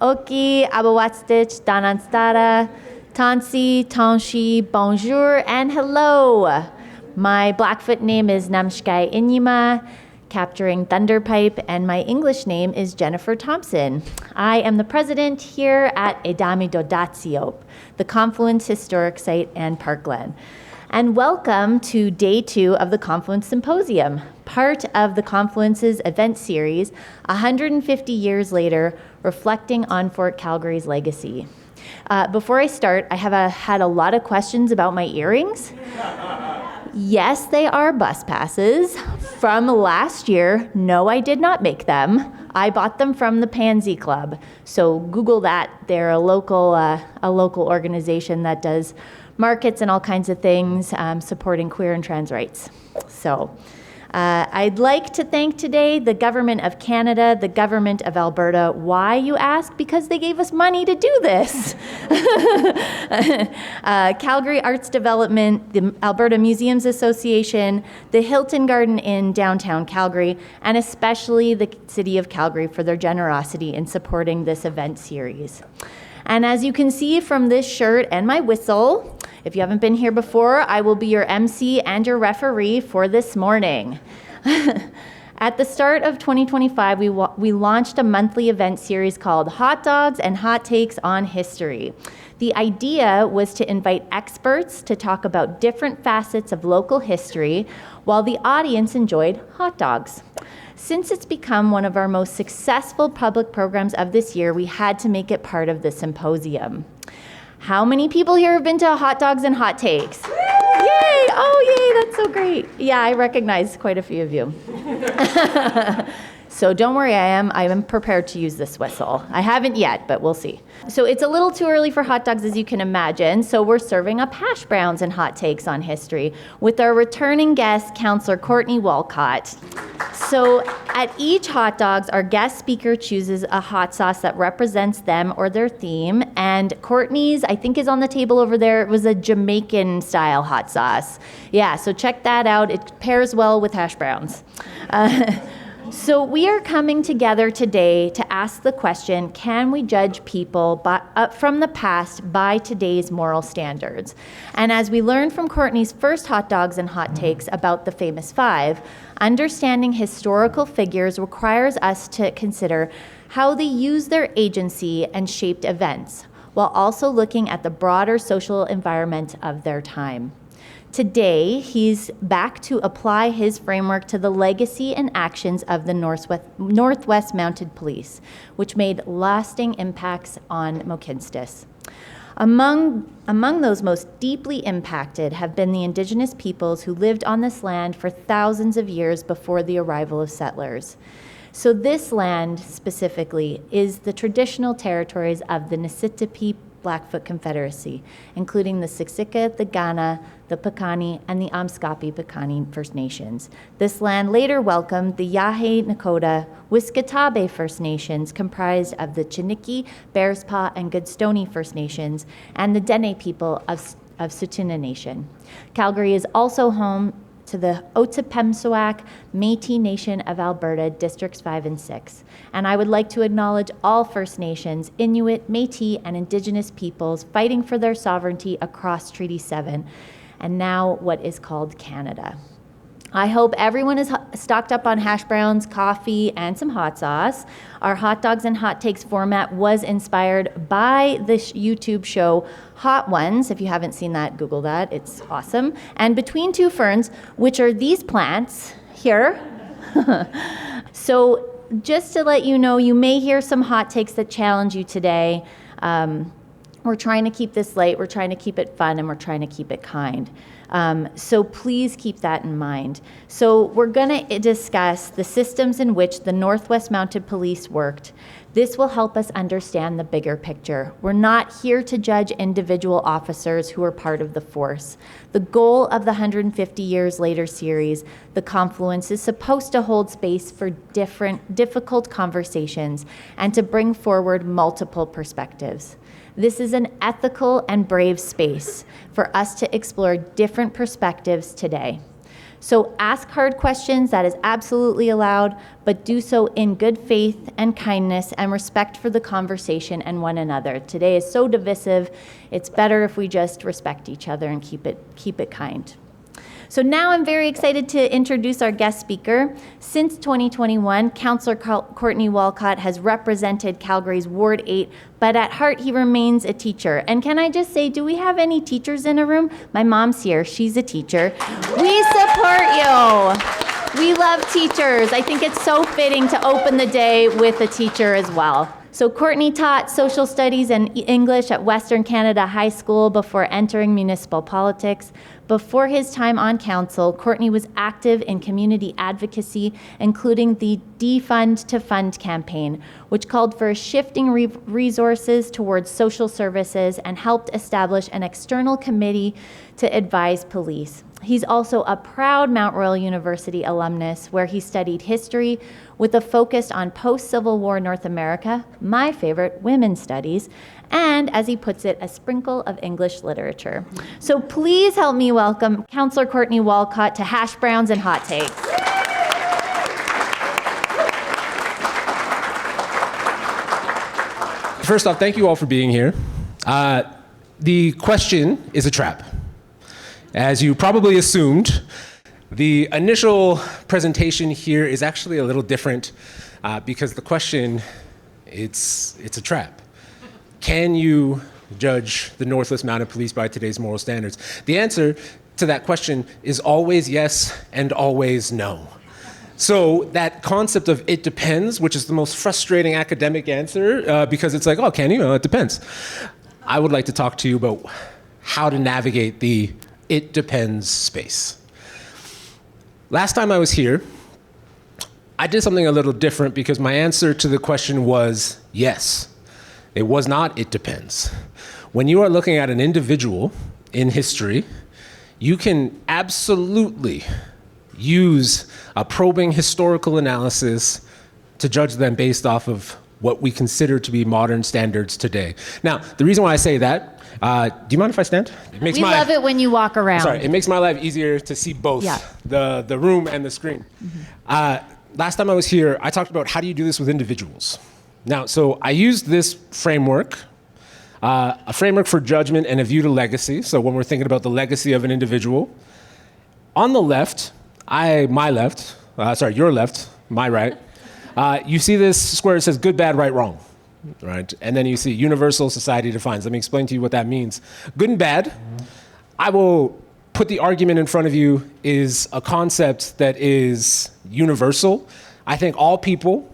Oki, Abawatsdich, Dananstara, Tansi, Tanshi, Bonjour, and hello. My Blackfoot name is Namshkai Inyima, capturing Thunderpipe, and my English name is Jennifer Thompson. I am the president here at Edami Dodatsiop, the Confluence Historic Site and Parkland. And welcome to day 2 of the Confluence Symposium, part of the Confluence's event series, 150 years later, reflecting on Fort Calgary's legacy. Before I start, I have had a lot of questions about my earrings. Yes, they are bus passes from last year. No, I did not make them. I bought them from the Pansy Club. So Google that. They're a local organization that does markets and all kinds of things supporting queer and trans rights. So I'd like to thank today the Government of Canada, the Government of Alberta. Why, you ask? Because they gave us money to do this. Calgary Arts Development, the Alberta Museums Association, the Hilton Garden in downtown Calgary, and especially the City of Calgary for their generosity in supporting this event series. And as you can see from this shirt and my whistle, if you haven't been here before, I will be your MC and your referee for this morning. At the start of 2025, we launched a monthly event series called Hot Dogs and Hot Takes on History. The idea was to invite experts to talk about different facets of local history while the audience enjoyed hot dogs. Since it's become one of our most successful public programs of this year, we had to make it part of the symposium. How many people here have been to Hot Dogs and Hot Takes? Yay! Oh, yay, that's so great. Yeah, I recognize quite a few of you. So don't worry, I am prepared to use this whistle. I haven't yet, but we'll see. So it's a little too early for hot dogs, as you can imagine, so we're serving up Hashbrowns and Hot Takes on history with our returning guest, Councillor Courtney Walcott. So at each hot dogs, our guest speaker chooses a hot sauce that represents them or their theme, and Courtney's, I think, is on the table over there. It was a Jamaican-style hot sauce. Yeah, so check that out. It pairs well with hash browns. So we are coming together today to ask the question, can we judge people from the past by today's moral standards? And as we learned from Courtney's first Hot Dogs and Hot Takes about the famous 5, understanding historical figures requires us to consider how they used their agency and shaped events, while also looking at the broader social environment of their time. Today, he's back to apply his framework to the legacy and actions of the Northwest Mounted Police, which made lasting impacts on Mohkinstsis. Among those most deeply impacted have been the Indigenous peoples who lived on this land for thousands of years before the arrival of settlers. So this land, specifically, is the traditional territories of the Niitsitapi Blackfoot Confederacy, including the Siksika, the Kainai, the Piikani, and the Amskapi Piikani First Nations. This land later welcomed the Yahe Nakota Wiskatabe First Nations, comprised of the Chiniki, Bearspaw, and Goodstoney First Nations, and the Dene people of Tsuut'ina Nation. Calgary is also home to the Otipemisiwak Métis Nation of Alberta, Districts 5 and 6. And I would like to acknowledge all First Nations, Inuit, Métis, and Indigenous peoples fighting for their sovereignty across Treaty 7, and now what is called Canada. I hope everyone is stocked up on hash browns, coffee, and some hot sauce. Our Hot Dogs and Hot Takes format was inspired by the YouTube show Hot Ones. If you haven't seen that, Google that. It's awesome. And Between Two Ferns, which are these plants here. So just to let you know, you may hear some hot takes that challenge you today. We're trying to keep this light, we're trying to keep it fun, and we're trying to keep it kind. So please keep that in mind. So we're going to discuss the systems in which the Northwest Mounted Police worked. This will help us understand the bigger picture. We're not here to judge individual officers who are part of the force. The goal of the 150 Years Later series, the Confluence, is supposed to hold space for difficult conversations and to bring forward multiple perspectives. This is an ethical and brave space for us to explore different perspectives today. So ask hard questions, that is absolutely allowed, but do so in good faith and kindness and respect for the conversation and one another. Today is so divisive, it's better if we just respect each other and keep it kind. So now I'm very excited to introduce our guest speaker. Since 2021, Councillor Courtney Walcott has represented Calgary's Ward 8, but at heart he remains a teacher. And can I just say, do we have any teachers in a room? My mom's here, she's a teacher. We support you. We love teachers. I think it's so fitting to open the day with a teacher as well. So Courtney taught social studies and English at Western Canada High School before entering municipal politics. Before his time on council, Courtney was active in community advocacy, including the Defund to Fund campaign, which called for shifting resources towards social services and helped establish an external committee to advise police. He's also a proud Mount Royal University alumnus, where he studied history with a focus on post-Civil War North America, my favorite, women's studies, and, as he puts it, a sprinkle of English literature. So please help me welcome Councillor Courtney Walcott to Hashbrowns and Hot Takes. First off, thank you all for being here. The question is a trap. As you probably assumed, the initial presentation here is actually a little different because the question, it's a trap. Can you judge the Northwest Mounted Police by today's moral standards? The answer to that question is always yes and always no. So that concept of it depends, which is the most frustrating academic answer because it's like, oh, can you? It depends. I would like to talk to you about how to navigate the it depends space. Last time I was here, I did something a little different because my answer to the question was yes. It was not it depends. When you are looking at an individual in history, you can absolutely use a probing historical analysis to judge them based off of what we consider to be modern standards today. Now, the reason why I say that, do you mind if I stand? We love it when you walk around. Sorry, it makes my life easier to see both the room and the screen. Last time I was here, I talked about how do you do this with individuals. Now, so I used this framework, a framework for judgment and a view to legacy. So when we're thinking about the legacy of an individual, on the left, your left, my right, you see this square that says good, bad, right, wrong. Right? And then you see universal society defines. Let me explain to you what that means. Good and bad, I will put the argument in front of you, is a concept that is universal. I think all people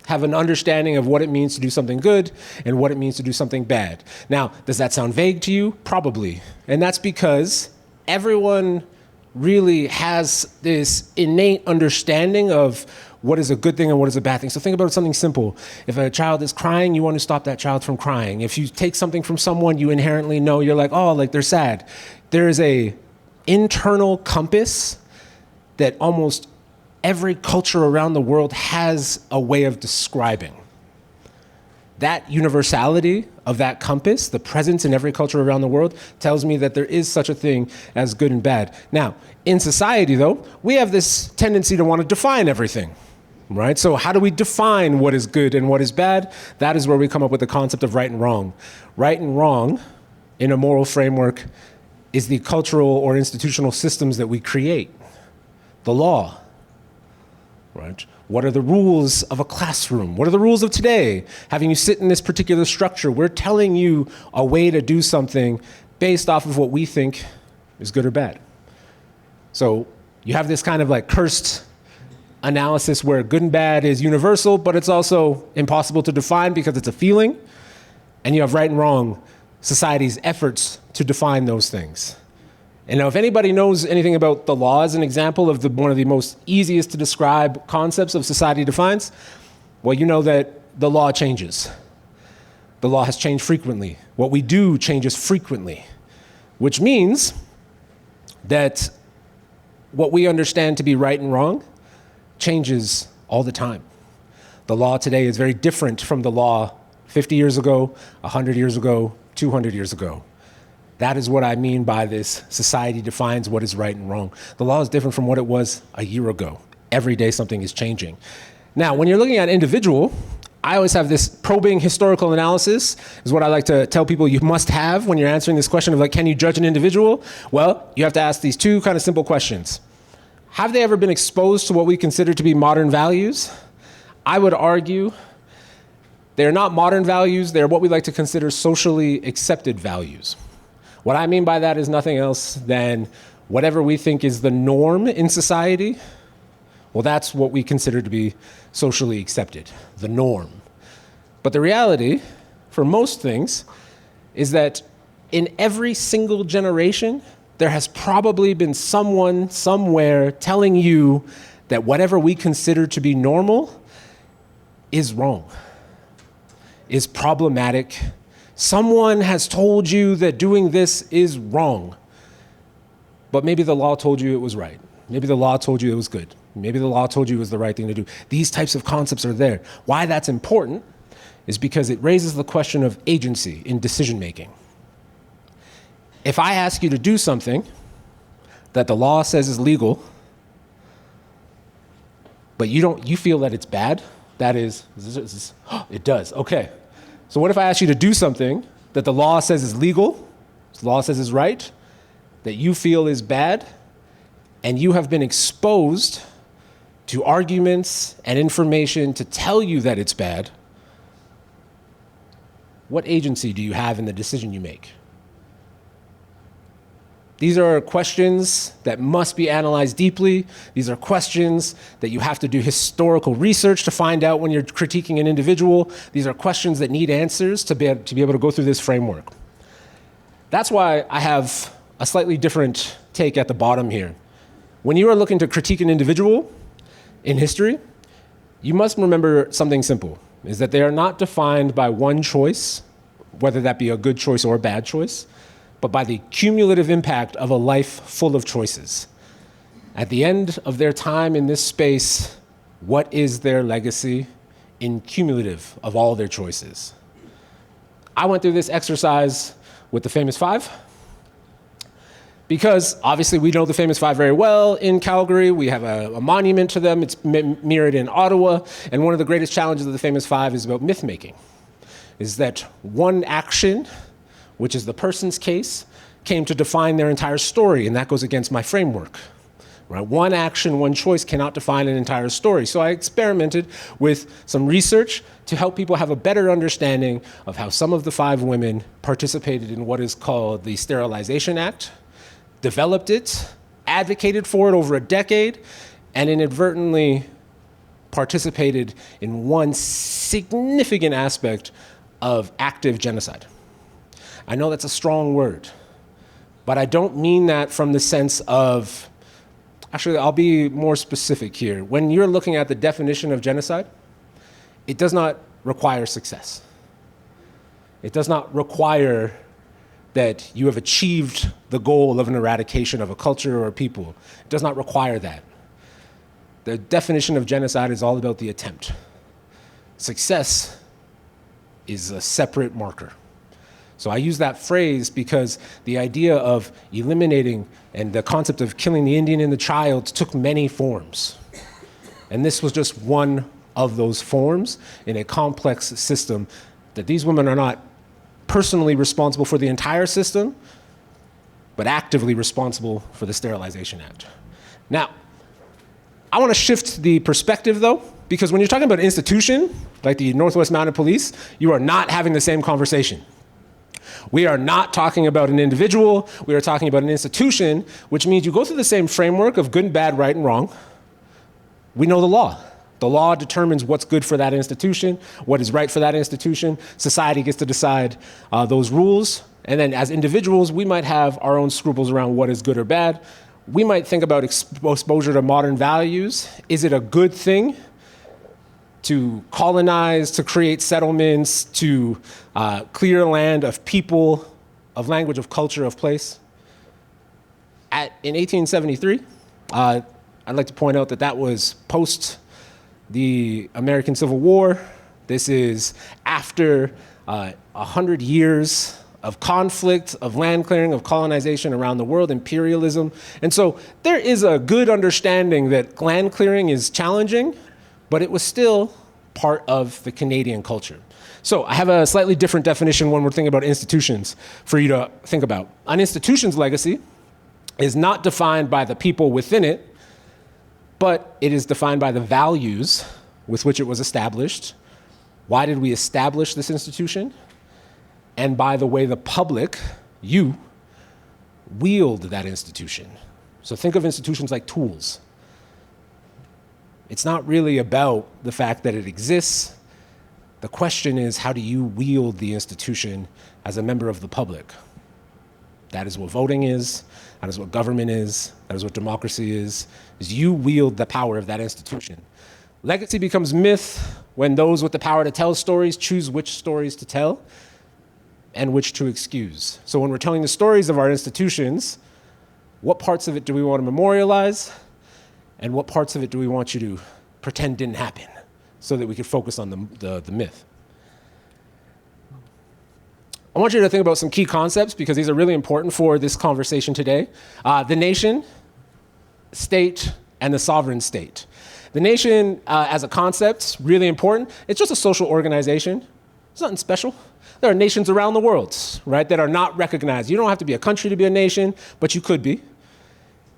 have an understanding of what it means to do something good and what it means to do something bad. Now, does that sound vague to you? Probably. And that's because everyone really has this innate understanding of what is a good thing and what is a bad thing. So think about something simple. If a child is crying, you want to stop that child from crying. If you take something from someone, you inherently know, you're like, oh, like they're sad. There is a internal compass that almost every culture around the world has a way of describing. That universality of that compass, the presence in every culture around the world, tells me that there is such a thing as good and bad. Now, in society, though, we have this tendency to want to define everything, right? So how do we define what is good and what is bad? That is where we come up with the concept of right and wrong. Right and wrong, in a moral framework, is the cultural or institutional systems that we create. The law, right? What are the rules of a classroom? What are the rules of today? Having you sit in this particular structure, we're telling you a way to do something based off of what we think is good or bad. So you have this kind of like cursed analysis where good and bad is universal, but it's also impossible to define because it's a feeling. And you have right and wrong, society's efforts to define those things. And now if anybody knows anything about the law as an example of one of the most easiest to describe concepts of society defines, well, you know that the law changes. The law has changed frequently. What we do changes frequently, which means that what we understand to be right and wrong changes all the time. The law today is very different from the law 50 years ago, 100 years ago, 200 years ago. That is what I mean by this society defines what is right and wrong. The law is different from what it was a year ago. Every day something is changing. Now, when you're looking at individual, I always have this probing historical analysis is what I like to tell people you must have when you're answering this question of like, can you judge an individual? Well, you have to ask these two kind of simple questions. Have they ever been exposed to what we consider to be modern values? I would argue they're not modern values, they're what we like to consider socially accepted values. What I mean by that is nothing else than whatever we think is the norm in society, well, that's what we consider to be socially accepted, the norm. But the reality, for most things, is that in every single generation, there has probably been someone somewhere telling you that whatever we consider to be normal is wrong, is problematic. Someone has told you that doing this is wrong, but maybe the law told you it was right. Maybe the law told you it was good. Maybe the law told you it was the right thing to do. These types of concepts are there. Why that's important is because it raises the question of agency in decision making. If I ask you to do something that the law says is legal, but you feel that it's bad, that is, it does, okay. So what if I ask you to do something that the law says is legal, the law says is right, that you feel is bad, and you have been exposed to arguments and information to tell you that it's bad? What agency do you have in the decision you make? These are questions that must be analyzed deeply. These are questions that you have to do historical research to find out when you're critiquing an individual. These are questions that need answers to be able to go through this framework. That's why I have a slightly different take at the bottom here. When you are looking to critique an individual in history, you must remember something simple, is that they are not defined by one choice, whether that be a good choice or a bad choice, but by the cumulative impact of a life full of choices. At the end of their time in this space, what is their legacy in cumulative of all their choices? I went through this exercise with the Famous Five, because obviously we know the Famous Five very well in Calgary. We have a monument to them. It's mirrored in Ottawa. And one of the greatest challenges of the Famous Five is about myth making, is that one action, which is the person's case, came to define their entire story, and that goes against my framework. Right? One action, one choice cannot define an entire story. So I experimented with some research to help people have a better understanding of how some of the five women participated in what is called the Sterilization Act, developed it, advocated for it over a decade, and inadvertently participated in one significant aspect of active genocide. I know that's a strong word, but I don't mean that from the sense of, actually, I'll be more specific here. When you're looking at the definition of genocide, it does not require success. It does not require that you have achieved the goal of an eradication of a culture or a people. It does not require that. The definition of genocide is all about the attempt. Success is a separate marker. So I use that phrase because the idea of eliminating and the concept of killing the Indian and the child took many forms. And this was just one of those forms in a complex system that these women are not personally responsible for the entire system, but actively responsible for the Sterilization Act. Now, I want to shift the perspective though, because when you're talking about an institution, like the Northwest Mounted Police, you are not having the same conversation. We are not talking about an individual, we are talking about an institution, which means you go through the same framework of good and bad, right and wrong. We know the law. The law determines what's good for that institution, what is right for that institution. Society gets to decide those rules. And then as individuals, we might have our own scruples around what is good or bad. We might think about exposure to modern values. Is it a good thing to colonize, to create settlements, to clear land of people, of language, of culture, of place? In 1873, I'd like to point out that that was post the American Civil War. This is after 100 years of conflict, of land clearing, of colonization around the world, imperialism. And so there is a good understanding that land clearing is challenging, but it was still part of the Canadian culture. So I have a slightly different definition when we're thinking about institutions for you to think about. An institution's legacy is not defined by the people within it, but it is defined by the values with which it was established. Why did we establish this institution? And by the way the public, you, wield that institution. So think of institutions like tools. It's not really about the fact that it exists. The question is, how do you wield the institution as a member of the public? That is what voting is. That is what government is. That is what democracy is you wield the power of that institution. Legacy becomes myth when those with the power to tell stories choose which stories to tell and which to excuse. So when we're telling the stories of our institutions, what parts of it do we want to memorialize? And what parts of it do we want you to pretend didn't happen so that we could focus on the myth? I want you to think about some key concepts because these are really important for this conversation today. The nation, state, and the sovereign state. The nation as a concept, really important. It's just a social organization. It's nothing special. There are nations around the world, right, that are not recognized. You don't have to be a country to be a nation, but you could be.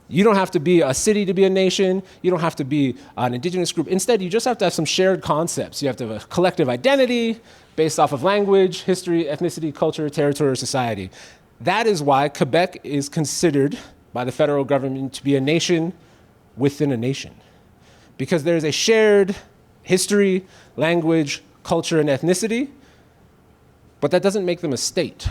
You don't have to be a city to be a nation. You don't have to be an indigenous group. Instead, you just have to have some shared concepts. You have to have a collective identity based off of language, history, ethnicity, culture, territory, or society. That is why Quebec is considered by the federal government to be a nation within a nation. Because there's a shared history, language, culture, and ethnicity, but that doesn't make them a state.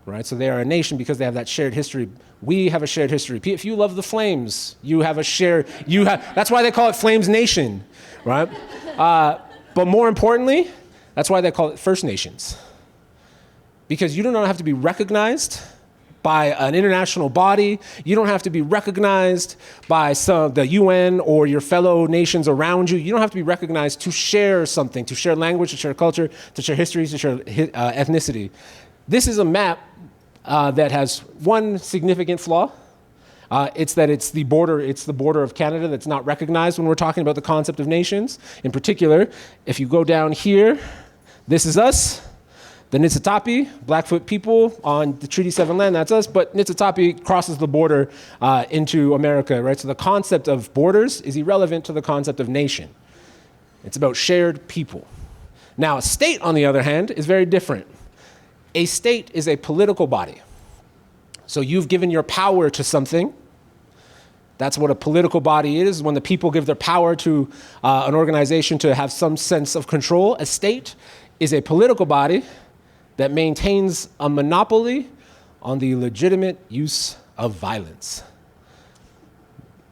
Right? So they are a nation because they have that shared history. We have a shared history. If you love the Flames, you have a shared, that's why they call it Flames Nation, right? But more importantly, that's why they call it First Nations. Because you do not have to be recognized by an international body. You don't have to be recognized by the UN or your fellow nations around you. You don't have to be recognized to share something, to share language, to share culture, to share history, to share ethnicity. This is a map that has one significant flaw. It's that it's the border of Canada that's not recognized when we're talking about the concept of nations. In particular, if you go down here, this is us. The Niitsitapi, Blackfoot people on the Treaty 7 land, that's us, but Niitsitapi crosses the border into America, right? So the concept of borders is irrelevant to the concept of nation. It's about shared people. Now, a state, on the other hand, is very different. A state is a political body. So you've given your power to something. That's what a political body is, when the people give their power to an organization to have some sense of control. A state is a political body that maintains a monopoly on the legitimate use of violence.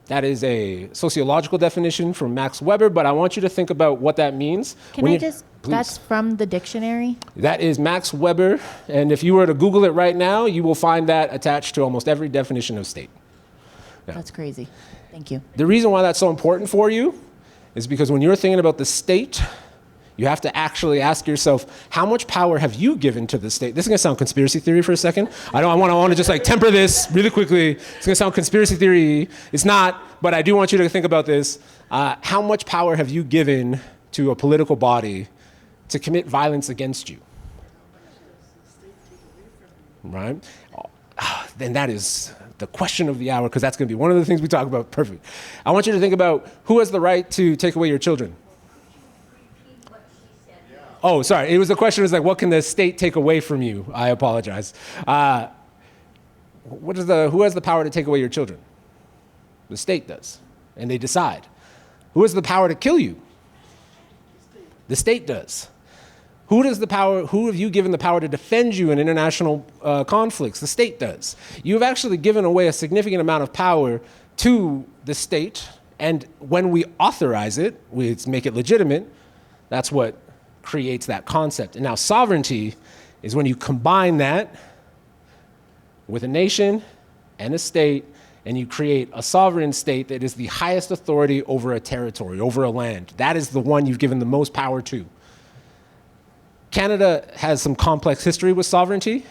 That is a sociological definition from Max Weber, but I want you to think about what that means. Please. That's from the dictionary? That is Max Weber, and if you were to Google it right now, you will find that attached to almost every definition of state. Yeah. That's crazy. Thank you. The reason why that's so important for you is because when you're thinking about the state, you have to actually ask yourself, how much power have you given to the state? This is gonna sound conspiracy theory for a second. I want to just like temper this really quickly. It's gonna sound conspiracy theory. It's not, but I do want you to think about this. How much power have you given to a political body to commit violence against you? Right? Then that is the question of the hour, because that's gonna be one of the things we talk about. Perfect. I want you to think about who has the right to take away your children. Oh, sorry. It was the question was like, what can the state take away from you? I apologize. Who has the power to take away your children? The state does, and they decide. Who has the power to kill you? The state does. Who have you given the power to defend you in international conflicts? The state does. You've actually given away a significant amount of power to the state, and when we authorize it, we make it legitimate, that's what creates that concept. And now sovereignty is when you combine that with a nation and a state, and you create a sovereign state that is the highest authority over a territory, over a land. That is the one you've given the most power to. Canada has some complex history with sovereignty.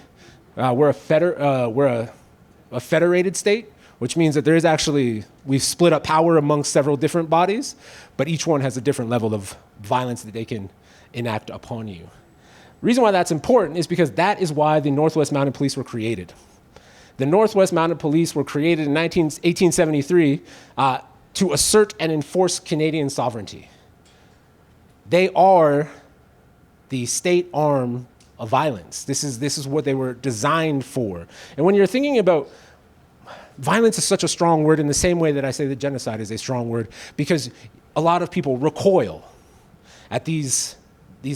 We're a federated state, which means that there is actually, we've split up power amongst several different bodies, but each one has a different level of violence that they can enact upon you. The reason why that's important is because that is why the Northwest Mounted Police were created. The Northwest Mounted Police were created in 1873 to assert and enforce Canadian sovereignty. They are the state arm of violence. This is what they were designed for. And when you're thinking about violence is such a strong word in the same way that I say that genocide is a strong word, because a lot of people recoil at these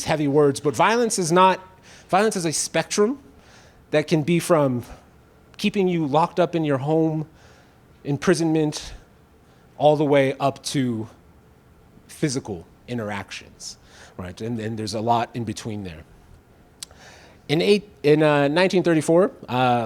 heavy words. But violence is a spectrum that can be from keeping you locked up in your home, imprisonment, all the way up to physical interactions, right? And there's a lot in between there. In 1934,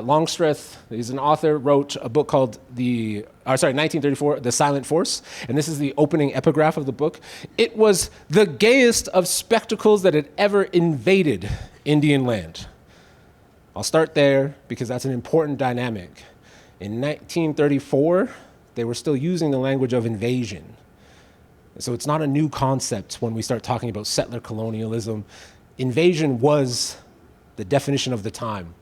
Longstreth, he's an author, wrote a book called 1934, The Silent Force, and this is the opening epigraph of the book. It was the gayest of spectacles that had ever invaded Indian land. I'll start there because that's an important dynamic. In 1934, they were still using the language of invasion. So it's not a new concept when we start talking about settler colonialism. Invasion was the definition of the time.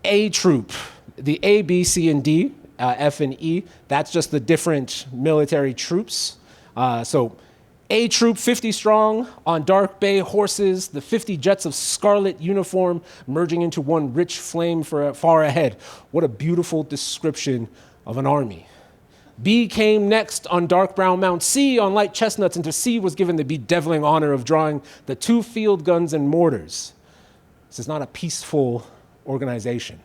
A troop, the A, B, C, and D, F and E, that's just the different military troops. So A troop, 50 strong, on dark bay horses, the 50 jets of scarlet uniform merging into one rich flame for far ahead. What a beautiful description of an army. B came next on dark brown Mount C on light chestnuts, and to C was given the bedeviling honor of drawing the 2 field guns and mortars. This is not a peaceful organization.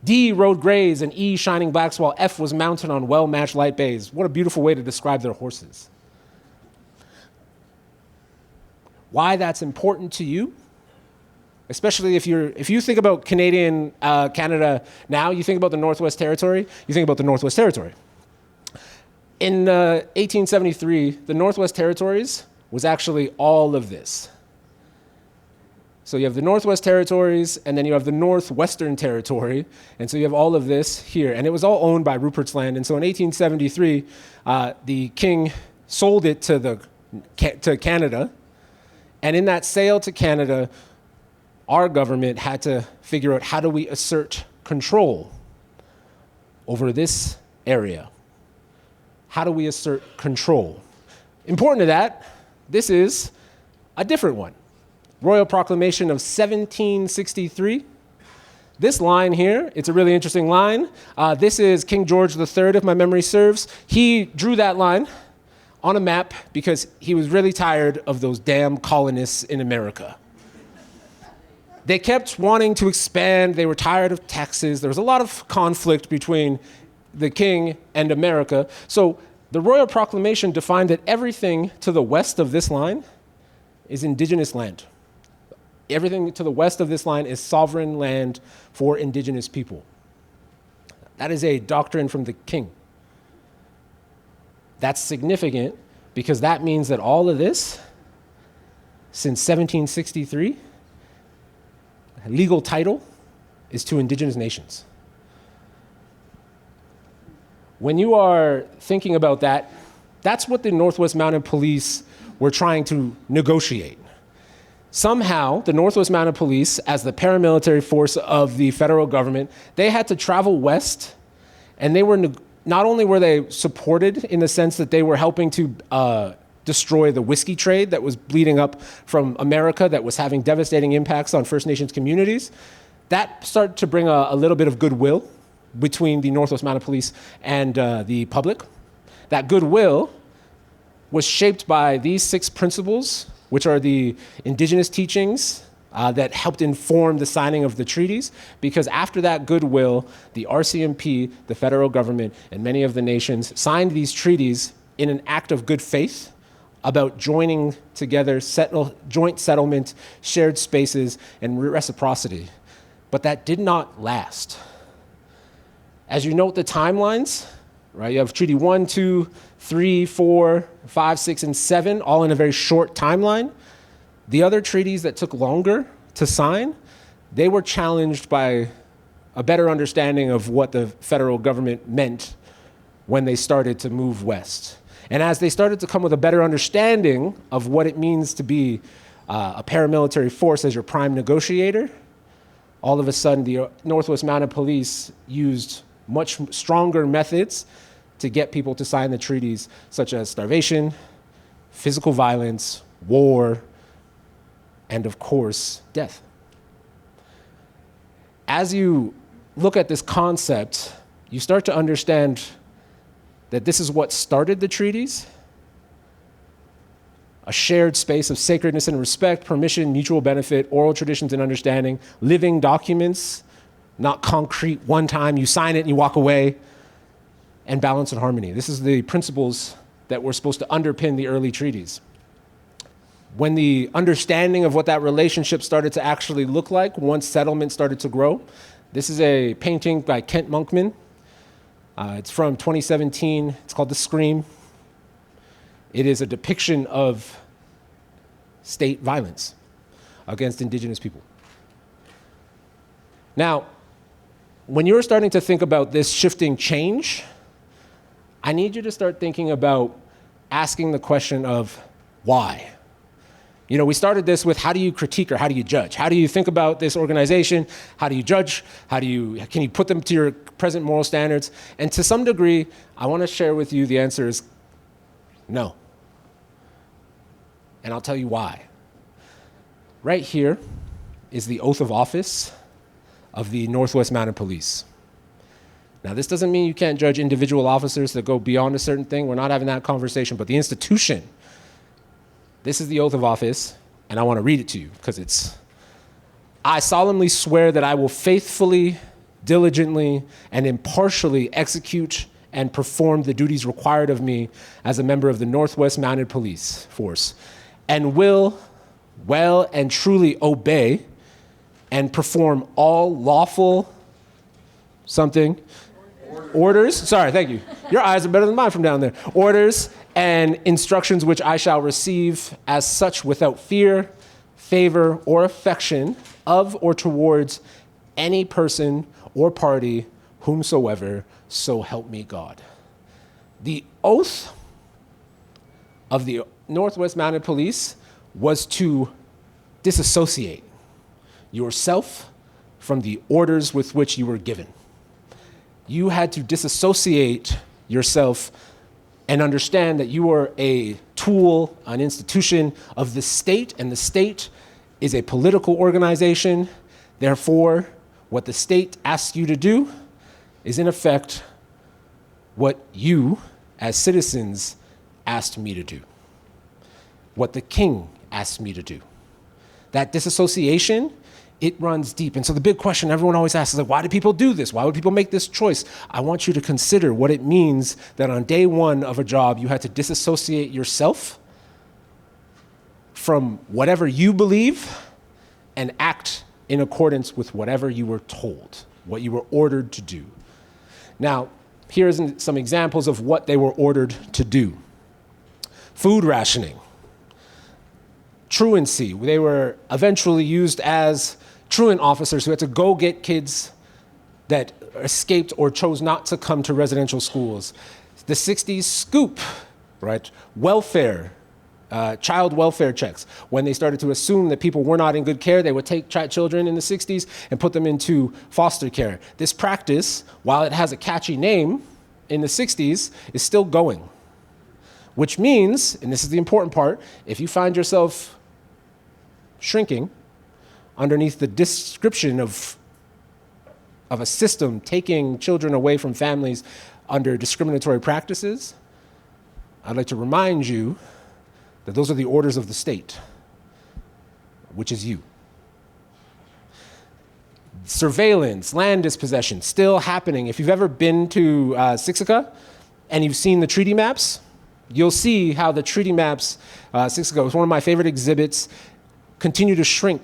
D rode grays and E shining blacks, while F was mounted on well-matched light bays. What a beautiful way to describe their horses. Why that's important to you, especially if you think about Canadian Canada now, you think about the Northwest Territory, you think about the Northwest Territory. In 1873, the Northwest Territories was actually all of this. So you have the Northwest Territories, and then you have the Northwestern Territory, and so you have all of this here. And it was all owned by Rupert's Land. And so in 1873, the king sold it to Canada. And in that sale to Canada, our government had to figure out, how do we assert control over this area? How do we assert control? Important to that, this is a different one. Royal Proclamation of 1763. This line here, it's a really interesting line. This is King George III, if my memory serves. He drew that line on a map because he was really tired of those damn colonists in America. They kept wanting to expand. They were tired of taxes. There was a lot of conflict between the king and America. So the Royal Proclamation defined that everything to the west of this line is Indigenous land. Everything to the west of this line is sovereign land for Indigenous people. That is a doctrine from the king. That's significant because that means that all of this, since 1763, legal title is to Indigenous nations. When you are thinking about that, that's what the Northwest Mounted Police were trying to negotiate. Somehow, the Northwest Mounted Police, as the paramilitary force of the federal government, they had to travel west, and they were not only were they supported in the sense that they were helping to destroy the whiskey trade that was bleeding up from America, that was having devastating impacts on First Nations communities, that started to bring a little bit of goodwill between the Northwest Mounted Police and the public. That goodwill was shaped by these 6 principles, which are the Indigenous teachings that helped inform the signing of the treaties, because after that goodwill, the RCMP, the federal government, and many of the nations signed these treaties in an act of good faith about joining together, joint settlement, shared spaces, and reciprocity. But that did not last. As you note the timelines, right? You have Treaty 1, 2, 3, 4, 5, 6, and 7, all in a very short timeline. The other treaties that took longer to sign, they were challenged by a better understanding of what the federal government meant when they started to move west. And as they started to come with a better understanding of what it means to be a paramilitary force as your prime negotiator, all of a sudden the Northwest Mounted Police used much stronger methods to get people to sign the treaties, such as starvation, physical violence, war, and of course, death. As you look at this concept, you start to understand that this is what started the treaties: a shared space of sacredness and respect, permission, mutual benefit, oral traditions and understanding, living documents, not concrete, one time you sign it and you walk away, and balance and harmony. This is the principles that were supposed to underpin the early treaties. When the understanding of what that relationship started to actually look like, once settlement started to grow, this is a painting by Kent Monkman. It's from 2017. It's called The Scream. It is a depiction of state violence against Indigenous people. Now, when you're starting to think about this shifting change, I need you to start thinking about asking the question of why. You know, we started this with how do you critique or how do you judge? How do you think about this organization? How do you judge? Can you put them to your present moral standards? And to some degree, I want to share with you the answer is no. And I'll tell you why. Right here is the oath of office of the Northwest Mounted Police. Now, this doesn't mean you can't judge individual officers that go beyond a certain thing. We're not having that conversation, but the institution, this is the oath of office, and I want to read it to you because it's, I solemnly swear that I will faithfully, diligently, and impartially execute and perform the duties required of me as a member of the Northwest Mounted Police Force, and will well and truly obey and perform all lawful orders, sorry, thank you. Your eyes are better than mine from down there. Orders and instructions which I shall receive as such without fear, favor, or affection of or towards any person or party whomsoever, so help me God. The oath of the Northwest Mounted Police was to disassociate yourself from the orders with which you were given. You had to disassociate yourself and understand that you are a tool, an institution of the state, and the state is a political organization. Therefore, what the state asks you to do is in effect what you, as citizens, asked me to do. What the king asked me to do. That disassociation, it runs deep. And so the big question everyone always asks is like, why do people do this? Why would people make this choice? I want you to consider what it means that on day one of a job, you had to disassociate yourself from whatever you believe and act in accordance with whatever you were told, what you were ordered to do. Now, here's some examples of what they were ordered to do. Food rationing. Truancy. They were eventually used as truant officers who had to go get kids that escaped or chose not to come to residential schools. The 60s scoop, right? Welfare, child welfare checks. When they started to assume that people were not in good care, they would take children in the 60s and put them into foster care. This practice, while it has a catchy name in the 60s, is still going. Which means, and this is the important part, if you find yourself shrinking underneath the description of a system taking children away from families under discriminatory practices, I'd like to remind you that those are the orders of the state, which is you. Surveillance, land dispossession, still happening. If you've ever been to Siksika and you've seen the treaty maps, you'll see how the treaty maps, Siksika was one of my favorite exhibits, continue to shrink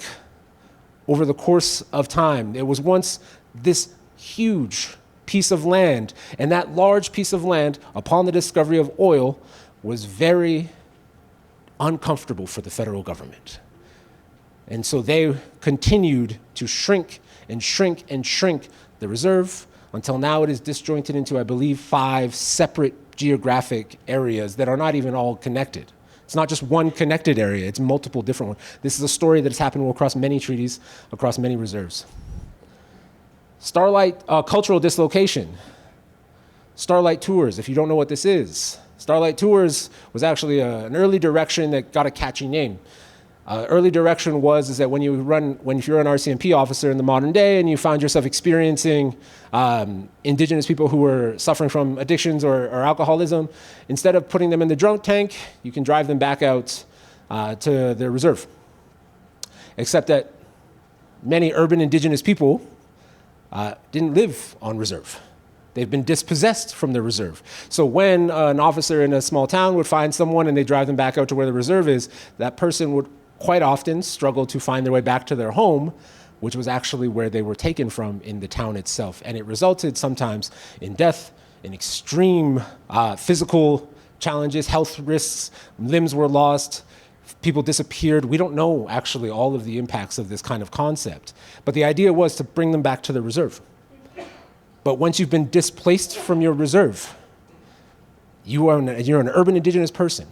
over the course of time. It was once this huge piece of land, and that large piece of land, upon the discovery of oil, was very uncomfortable for the federal government. And so they continued to shrink and shrink and shrink the reserve until now it is disjointed into, I believe, 5 separate geographic areas that are not even all connected. It's not just one connected area, it's multiple different ones. This is a story that has happened across many treaties, across many reserves. Starlight cultural dislocation. Starlight Tours, if you don't know what this is. Starlight Tours was actually an early direction that got a catchy name. Early direction is that if you're an RCMP officer in the modern day and you found yourself experiencing Indigenous people who were suffering from addictions or alcoholism, instead of putting them in the drunk tank, you can drive them back out to the reserve. Except that many urban Indigenous people didn't live on reserve. They've been dispossessed from the reserve. So when an officer in a small town would find someone and they drive them back out to where the reserve is, that person would quite often struggle to find their way back to their home, which was actually where they were taken from in the town itself. And it resulted sometimes in death, in extreme physical challenges, health risks, limbs were lost, people disappeared. We don't know actually all of the impacts of this kind of concept. But the idea was to bring them back to the reserve. But once you've been displaced from your reserve, you're an urban Indigenous person.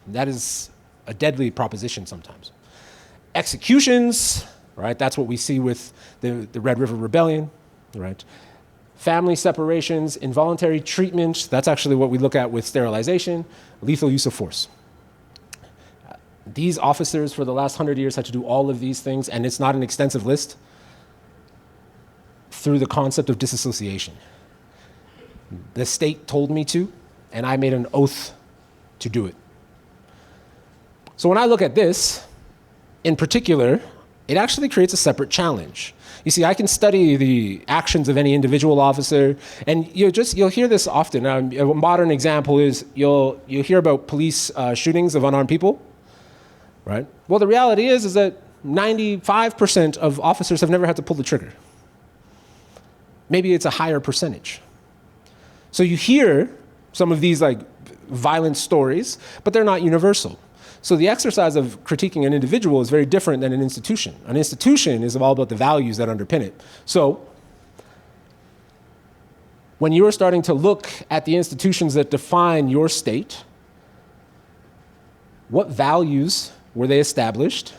That is a deadly proposition sometimes. Executions, right? That's what we see with the Red River Rebellion, right? Family separations, involuntary treatment, that's actually what we look at with sterilization, lethal use of force. These officers for the last 100 years had to do all of these things, and it's not an extensive list, through the concept of disassociation. The state told me to, and I made an oath to do it. So when I look at this, in particular, it actually creates a separate challenge. You see, I can study the actions of any individual officer, and you'll hear this often. A modern example is you'll hear about police shootings of unarmed people, right? Well, the reality is that 95% of officers have never had to pull the trigger. Maybe it's a higher percentage. So you hear some of these violent stories, but they're not universal. So the exercise of critiquing an individual is very different than an institution. An institution is all about the values that underpin it. So when you are starting to look at the institutions that define your state, what values were they established,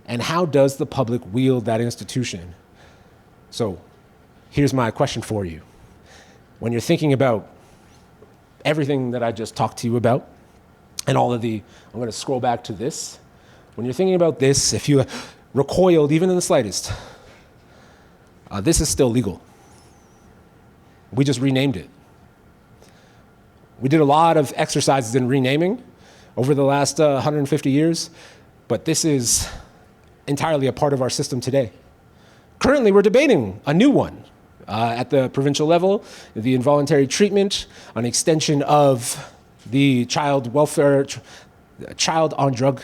and how does the public wield that institution? So here's my question for you. When you're thinking about everything that I just talked to you about, and I'm going to scroll back to this. When you're thinking about this, if you recoiled even in the slightest, this is still legal. We just renamed it. We did a lot of exercises in renaming over the last 150 years, but this is entirely a part of our system today. Currently, we're debating a new one at the provincial level, the involuntary treatment, an extension of the Child on Drug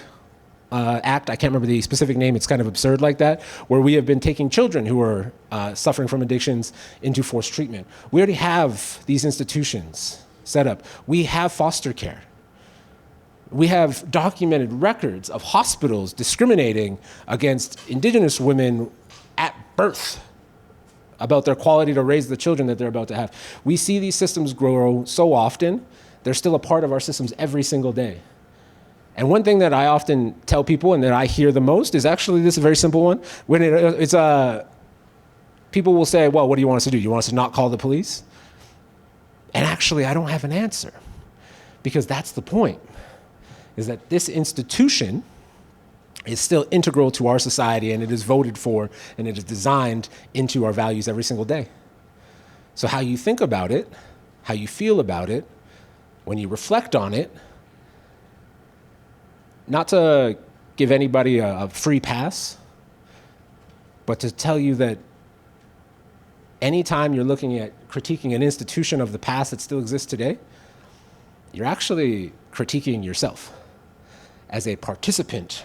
Act. I can't remember the specific name. It's kind of absurd like that, where we have been taking children who are suffering from addictions into forced treatment. We already have these institutions set up. We have foster care. We have documented records of hospitals discriminating against Indigenous women at birth about their quality to raise the children that they're about to have. We see these systems grow so often. They're still a part of our systems every single day. And one thing that I often tell people and that I hear the most is actually this very simple one. When people will say, well, what do you want us to do? You want us to not call the police? And actually, I don't have an answer, because that's the point, is that this institution is still integral to our society, and it is voted for, and it is designed into our values every single day. So how you think about it, how you feel about it, when you reflect on it, not to give anybody a free pass, but to tell you that anytime you're looking at critiquing an institution of the past that still exists today, you're actually critiquing yourself as a participant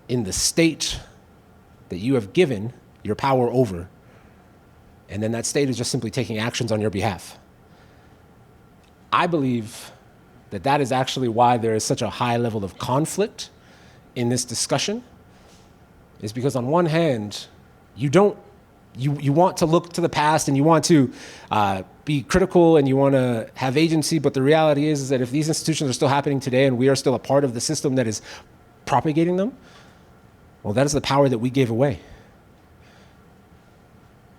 in the state that you have given your power over, and then that state is just simply taking actions on your behalf. I believe that that is actually why there is such a high level of conflict in this discussion, is because on one hand, you want to look to the past and you want to be critical and you want to have agency, but the reality is that if these institutions are still happening today and we are still a part of the system that is propagating them, well, that is the power that we gave away.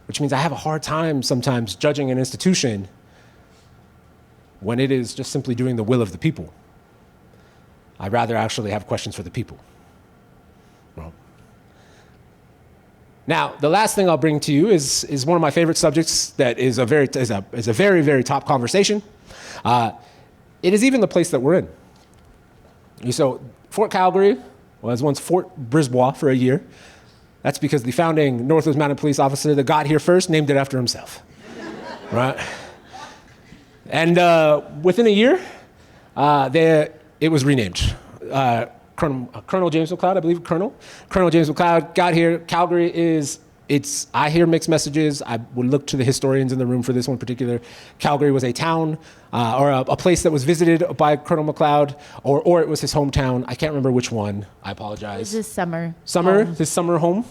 Which means I have a hard time sometimes judging an institution when it is just simply doing the will of the people. I'd rather actually have questions for the people. Well, now, the last thing I'll bring to you is one of my favorite subjects that is a very, very top conversation. It is even the place that we're in. So Fort Calgary was once Fort Brisbois for a year. That's because the founding Northwest Mounted Police officer that got here first named it after himself, right? And within a year, it was renamed. Colonel James McLeod, I believe, Colonel James McLeod got here. Calgary I hear mixed messages. I would look to the historians in the room for this one particular. Calgary was a town or a place that was visited by Colonel McLeod, or it was his hometown. I can't remember which one. I apologize. This is summer. His summer home.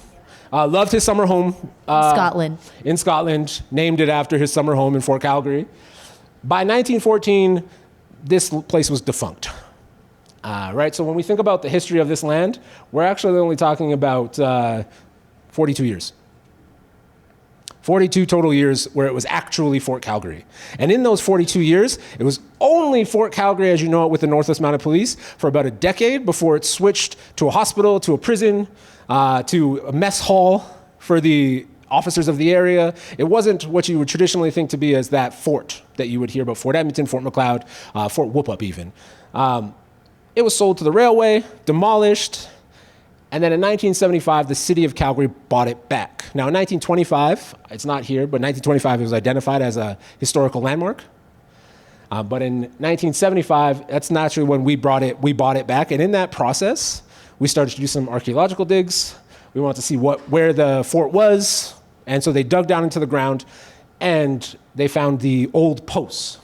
Loved his summer home. Scotland. In Scotland, named it after his summer home in Fort Calgary. By 1914, this place was defunct. Right, so when we think about the history of this land, we're actually only talking about 42 years. 42 total years where it was actually Fort Calgary. And in those 42 years, it was only Fort Calgary as you know it with the Northwest Mounted Police for about a decade before it switched to a hospital, to a prison, to a mess hall for the officers of the area. It wasn't what you would traditionally think to be as that fort that you would hear about, Fort Edmonton, Fort McLeod, Fort Whoop-Up even. It was sold to the railway, demolished, and then in 1975, the city of Calgary bought it back. Now in 1925, it's not here, but 1925 it was identified as a historical landmark. But in 1975, that's naturally when we bought it back. And in that process, we started to do some archaeological digs. We wanted to see where the fort was. And so they dug down into the ground and they found the old posts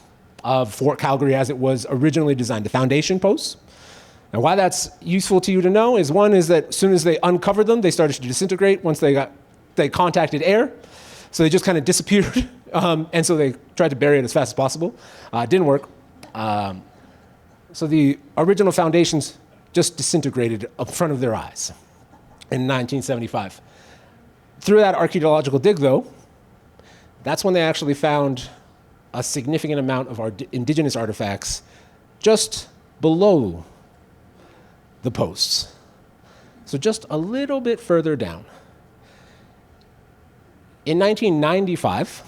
of Fort Calgary as it was originally designed, the foundation posts. And why that's useful to you to know is one is that as soon as they uncovered them, they started to disintegrate once they contacted air. So they just kind of disappeared. And so they tried to bury it as fast as possible. It didn't work. So the original foundations just disintegrated in front of their eyes in 1975. Through that archaeological dig, though, that's when they actually found a significant amount of our Indigenous artifacts just below the posts. So just a little bit further down. In 1995,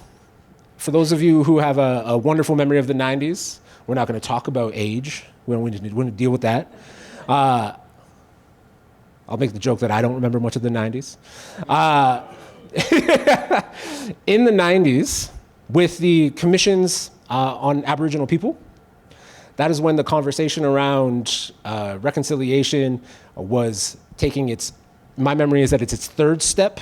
for those of you who have a wonderful memory of the 90s, we're not going to talk about age. We don't want to deal with that. I'll make the joke that I don't remember much of the 90s. In the 90s, with the commissions on Aboriginal people, that is when the conversation around reconciliation was taking my memory is that it's its third step,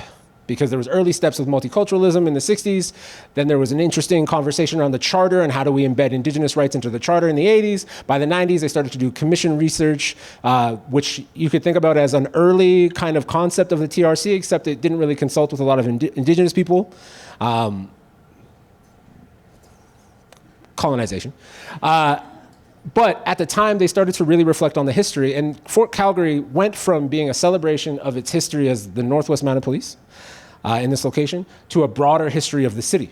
because there was early steps with multiculturalism in the 60s. Then there was an interesting conversation around the charter and how do we embed Indigenous rights into the charter in the 80s. By the 90s, they started to do commission research, which you could think about as an early kind of concept of the TRC, except it didn't really consult with a lot of Indigenous people. Colonization. But at the time, they started to really reflect on the history, and Fort Calgary went from being a celebration of its history as the Northwest Mounted Police in this location to a broader history of the city.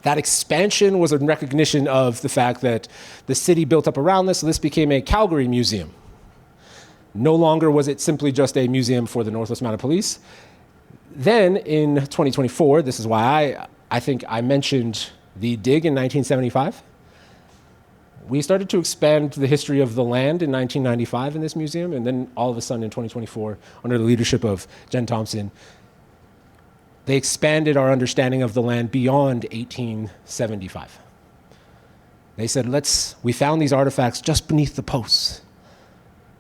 That expansion was a recognition of the fact that the city built up around this, so this became a Calgary museum. No longer was it simply just a museum for the Northwest Mounted Police. Then in 2024, this is why I think I mentioned the dig in 1975. We started to expand the history of the land in 1995 in this museum, and then all of a sudden in 2024, under the leadership of Jen Thompson, they expanded our understanding of the land beyond 1875. They said, we found these artifacts just beneath the posts.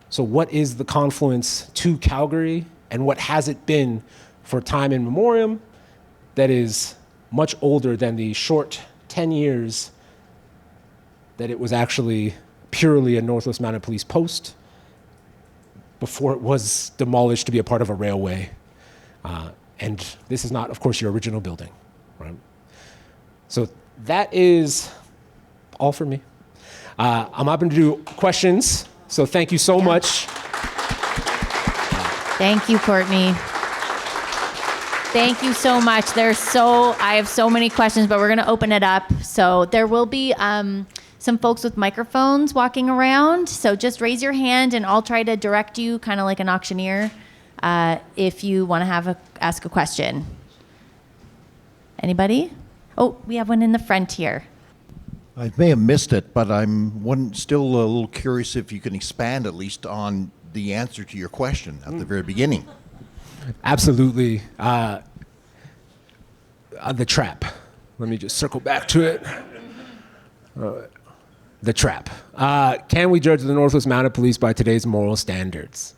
So what is the confluence to Calgary, and what has it been for time in memoriam that is much older than the short 10 years that it was actually purely a Northwest Mounted Police post before it was demolished to be a part of a railway. And this is not, of course, your original building, right? So that is all for me. I'm open to do questions, so thank you so much. Thank you, Courtney. Thank you so much. I have so many questions, but we're going to open it up. So there will be some folks with microphones walking around. So just raise your hand and I'll try to direct you, kind of like an auctioneer, if you want to ask a question. Anybody? Oh, we have one in the front here. I may have missed it, but I'm still a little curious if you can expand at least on the answer to your question at the very beginning. Absolutely. The trap. Let me just circle back to it. The trap. Can we judge the Northwest Mounted Police by today's moral standards?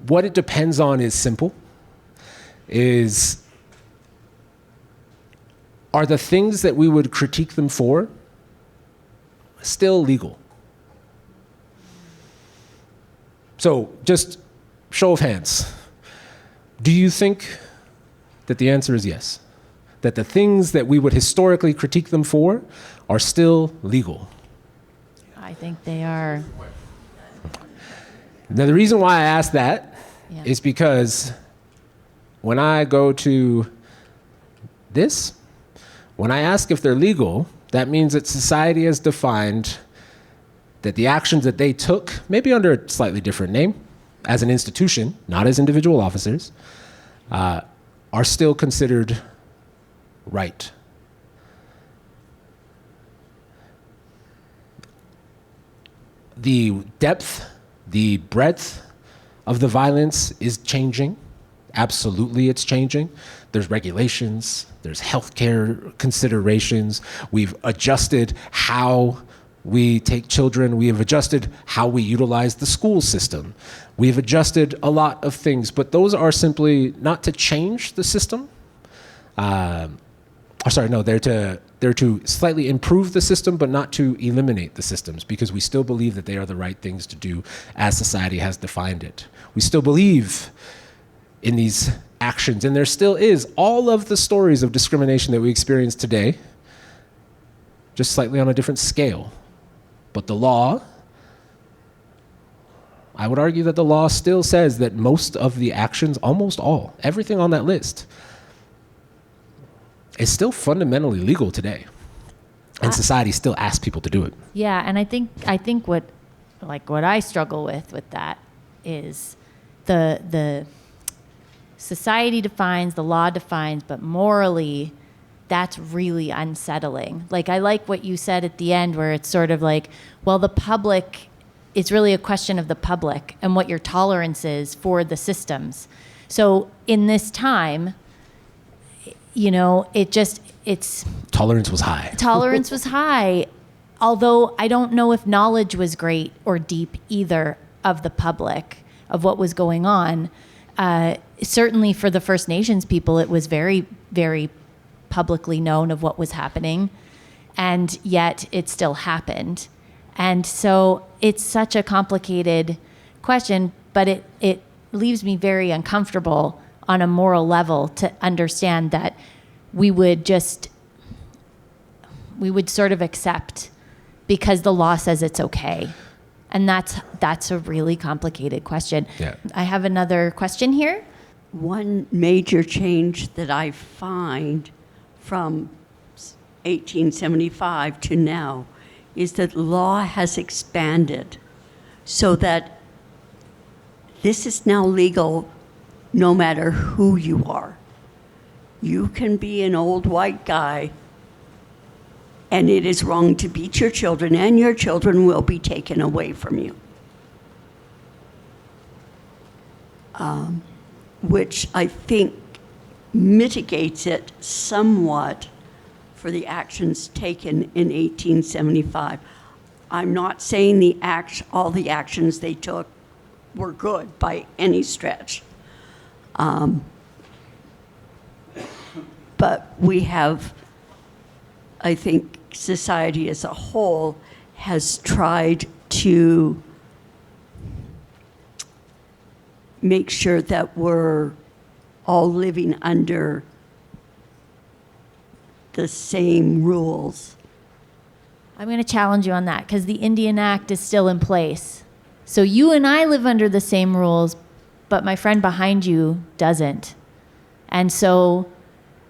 What it depends on is simple. Are the things that we would critique them for still legal? So just show of hands. Do you think that the answer is yes? That the things that we would historically critique them for are still legal? I think they are. Now, the reason why I ask that is because when I go to this, when I ask if they're legal, that means that society has defined that the actions that they took, maybe under a slightly different name, as an institution, not as individual officers, are still considered right. The depth, the breadth of the violence is changing. Absolutely, it's changing. There's regulations, there's healthcare considerations. We've adjusted how we take children. We have adjusted how we utilize the school system. We've adjusted a lot of things, but those are simply not to change the system. They're to slightly improve the system, but not to eliminate the systems, because we still believe that they are the right things to do as society has defined it. We still believe in these actions, and there still is all of the stories of discrimination that we experience today, just slightly on a different scale. But the law, I would argue that the law still says that most of the actions, almost all, everything on that list, is still fundamentally legal today. And society still asks people to do it. Yeah, and I think what I struggle with that is the society defines, the law defines, but morally, that's really unsettling. Like, I like what you said at the end, where it's sort of like, well, the public, it's really a question of the public and what your tolerance is for the systems. So in this time, it's... Tolerance was high. Tolerance was high, although I don't know if knowledge was great or deep either of the public, of what was going on. Certainly for the First Nations people, it was very, very publicly known of what was happening, and yet it still happened. And so it's such a complicated question, but it leaves me very uncomfortable on a moral level to understand that we would sort of accept because the law says it's okay. And that's a really complicated question. Yeah. I have another question here. One major change that I find from 1875 to now is that law has expanded so that this is now legal no matter who you are. You can be an old white guy and it is wrong to beat your children, and your children will be taken away from you. Which I think mitigates it somewhat for the actions taken in 1875. I'm not saying all the actions they took were good by any stretch. But we have, I think society as a whole has tried to make sure that we're all living under the same rules. I'm going to challenge you on that because the Indian Act is still in place. So you and I live under the same rules, but my friend behind you doesn't. And so,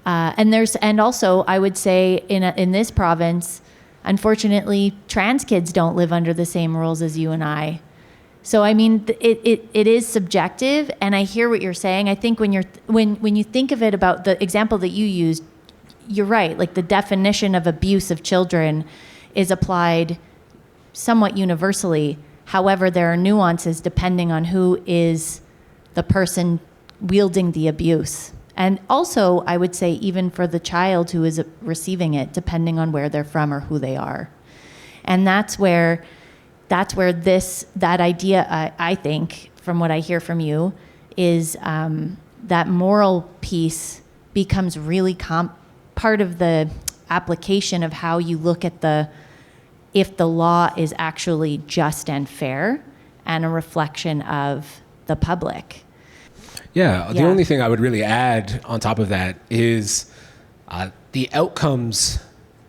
and also I would say in this province, unfortunately, trans kids don't live under the same rules as you and I. So I mean, it is subjective, and I hear what you're saying. I think when you think of it about the example that you used, you're right. Like the definition of abuse of children is applied somewhat universally. However, there are nuances depending on who is the person wielding the abuse. And also, I would say even for the child who is receiving it, depending on where they're from or who they are. And that's where that idea, I think, from what I hear from you, is that moral piece becomes really part of the application of how you look at if the law is actually just and fair and a reflection of the public. Yeah, the only thing I would really add on top of that is the outcomes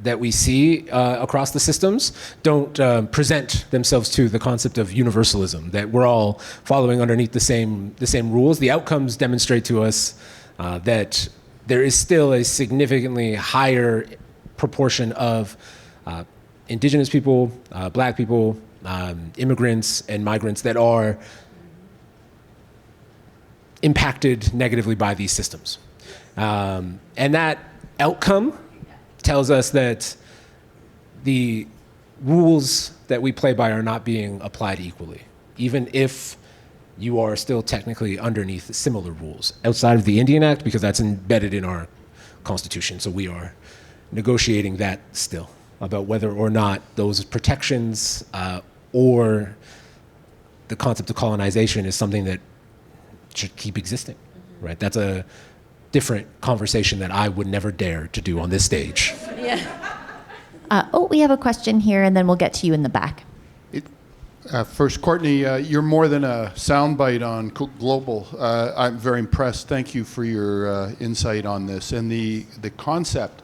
that we see across the systems don't present themselves to the concept of universalism, that we're all following underneath the same rules. The outcomes demonstrate to us that there is still a significantly higher proportion of Indigenous people, Black people, immigrants, and migrants that are impacted negatively by these systems. And that outcome tells us that the rules that we play by are not being applied equally, even if you are still technically underneath similar rules outside of the Indian Act, because that's embedded in our Constitution. So we are negotiating that still about whether or not those protections or the concept of colonization is something that should keep existing, right? That's a different conversation that I would never dare to do on this stage. We have a question here, and then we'll get to you in the back. First, Courtney, you're more than a soundbite on global. I'm very impressed. Thank you for your insight on this. And the concept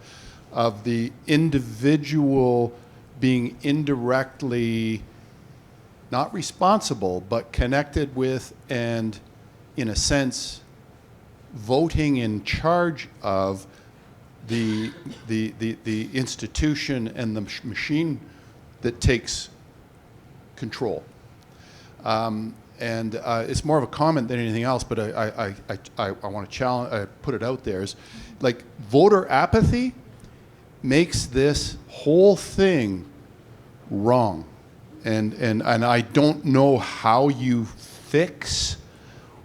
of the individual being indirectly not responsible, but connected with and, in a sense, voting in charge of the institution and the machine that takes control. And it's more of a comment than anything else, but I want to challenge, put it out there, is like voter apathy makes this whole thing wrong. And I don't know how you fix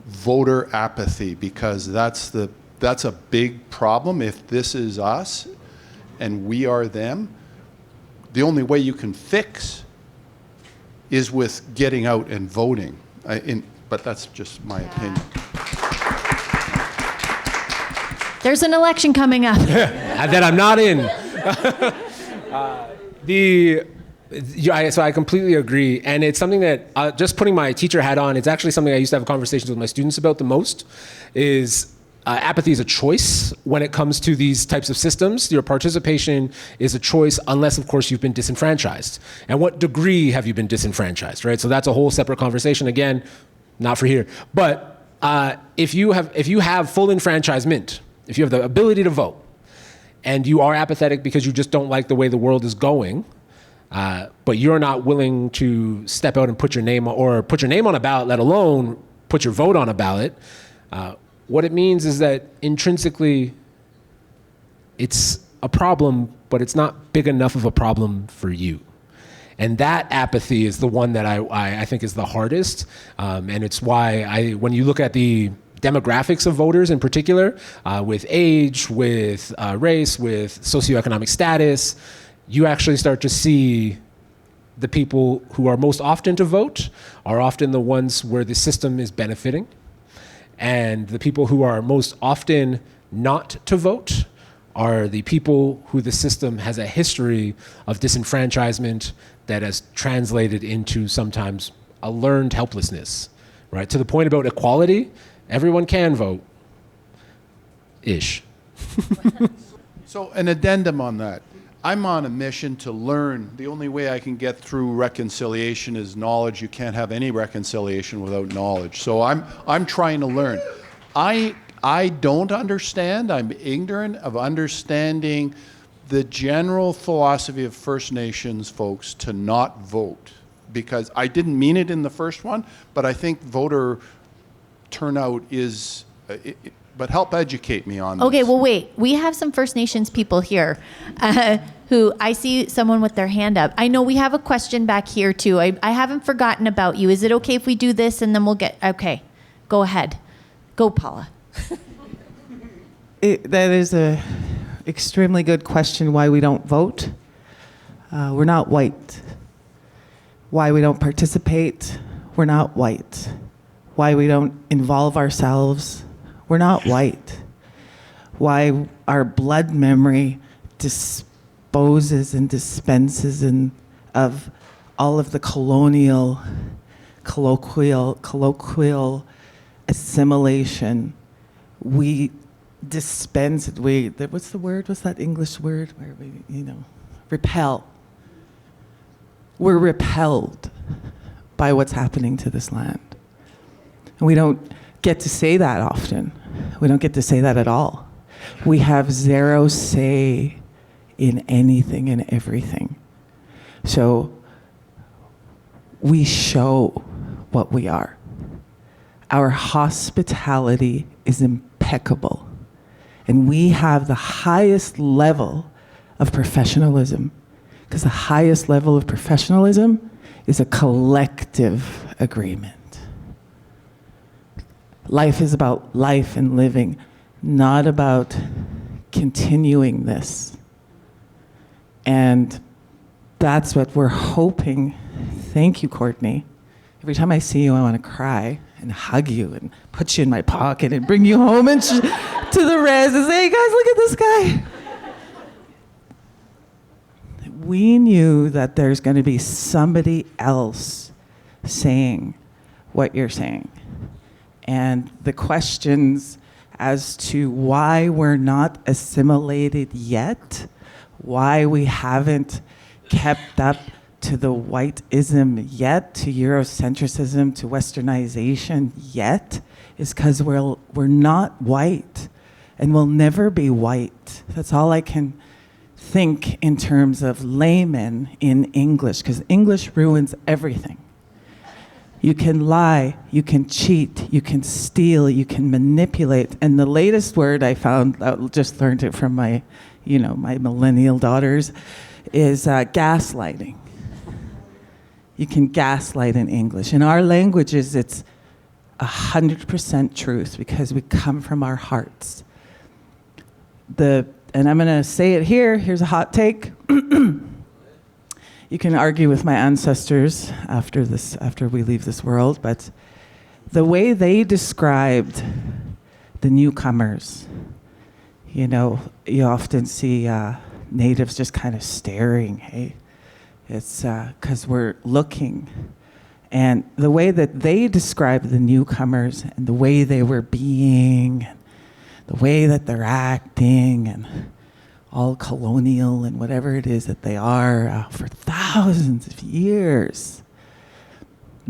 voter apathy, because that's a big problem. If this is us and we are them, the only way you can fix is with getting out and voting. But that's just my opinion. There's an election coming up. That I'm not in. So I completely agree. And it's something that, just putting my teacher hat on, it's actually something I used to have conversations with my students about the most, is apathy is a choice when it comes to these types of systems. Your participation is a choice unless, of course, you've been disenfranchised. And what degree have you been disenfranchised, right? So that's a whole separate conversation. Again, not for here. But if you have full enfranchisement, if you have the ability to vote, and you are apathetic because you just don't like the way the world is going, but you're not willing to step out and put your name on a ballot, let alone put your vote on a ballot, what it means is that intrinsically it's a problem, but it's not big enough of a problem for you. And that apathy is the one that I think is the hardest. And it's why when you look at the demographics of voters in particular, with age, with race, with socioeconomic status, you actually start to see the people who are most often to vote are often the ones where the system is benefiting. And the people who are most often not to vote are the people who the system has a history of disenfranchisement, that has translated into sometimes a learned helplessness, right? To the point about equality, everyone can vote, ish. So an addendum on that. I'm on a mission to learn. The only way I can get through reconciliation is knowledge. You can't have any reconciliation without knowledge. So I'm trying to learn. I don't understand. I'm ignorant of understanding the general philosophy of First Nations folks to not vote, because I didn't mean it in the first one, but I think voter turnout is, but help educate me on this. Okay, well, wait. We have some First Nations people here who I see someone with their hand up. I know we have a question back here, too. I haven't forgotten about you. Is it okay if we do this and then we'll get... Okay, go ahead. Go, Paula. That is a extremely good question, why we don't vote. We're not white. Why we don't participate, we're not white. Why we don't involve ourselves, we're not white. Why our blood memory disposes and dispenses of all of the colonial, colloquial assimilation. We dispense it. What's the word? What's that English word? Where we, repel. We're repelled by what's happening to this land. And we don't get to say that often. We don't get to say that at all. We have zero say in anything and everything. So we show what we are. Our hospitality is impeccable. And we have the highest level of professionalism, because the highest level of professionalism is a collective agreement. Life is about life and living, not about continuing this. And that's what we're hoping. Thank you, Courtney. Every time I see you, I want to cry and hug you and put you in my pocket and bring you home and to the res and say, hey guys, look at this guy. We knew that there's going to be somebody else saying what you're saying. And the questions as to why we're not assimilated yet, why we haven't kept up to the whiteism yet, to Eurocentrism, to westernization yet, is because we're not white and we'll never be white. That's all I can think in terms of layman in English, because English ruins everything. You can lie, you can cheat, you can steal, you can manipulate. And the latest word I found, I just learned it from my millennial daughters, is gaslighting. You can gaslight in English. In our languages, it's 100% truth because we come from our hearts. And I'm going to say it here. Here's a hot take. You can argue with my ancestors after we leave this world, but the way they described the newcomers, you often see natives just kind of staring, hey? It's because we're looking. And the way that they described the newcomers and the way they were being, and the way that they're acting, and all colonial and whatever it is that they are for thousands of years.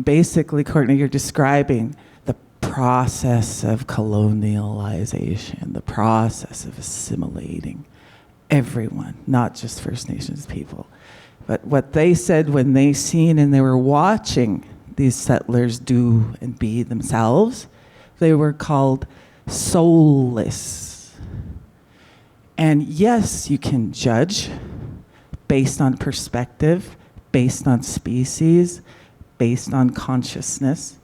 Basically, Courtney, you're describing the process of colonialization, the process of assimilating everyone, not just First Nations people. But what they said when they seen and they were watching these settlers do and be themselves, they were called soulless. And yes, you can judge based on perspective, based on species, based on consciousness,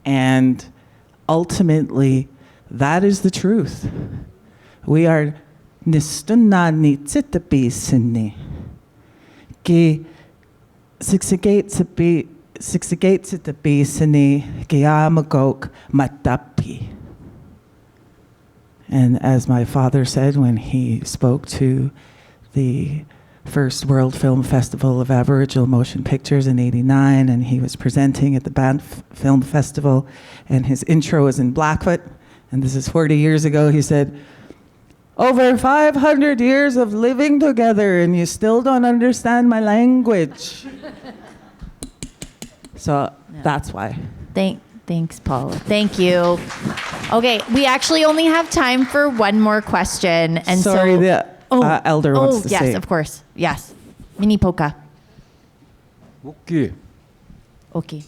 and ultimately, that is the truth. We are nistunani tsitapisini ki siksagaitsitapisini giamagok matapi. And as my father said when he spoke to the first World Film Festival of Aboriginal Motion Pictures in '89, and he was presenting at the Banff Film Festival, and his intro was in Blackfoot, and this is 40 years ago. He said, "Over 500 years of living together, and you still don't understand my language." So that's why. Thanks, Paul. Thank you. Okay, we actually only have time for one more question, and Sorry, so the elder wants to yes, say. of course, yes. Mini Poka. Okay. Okay.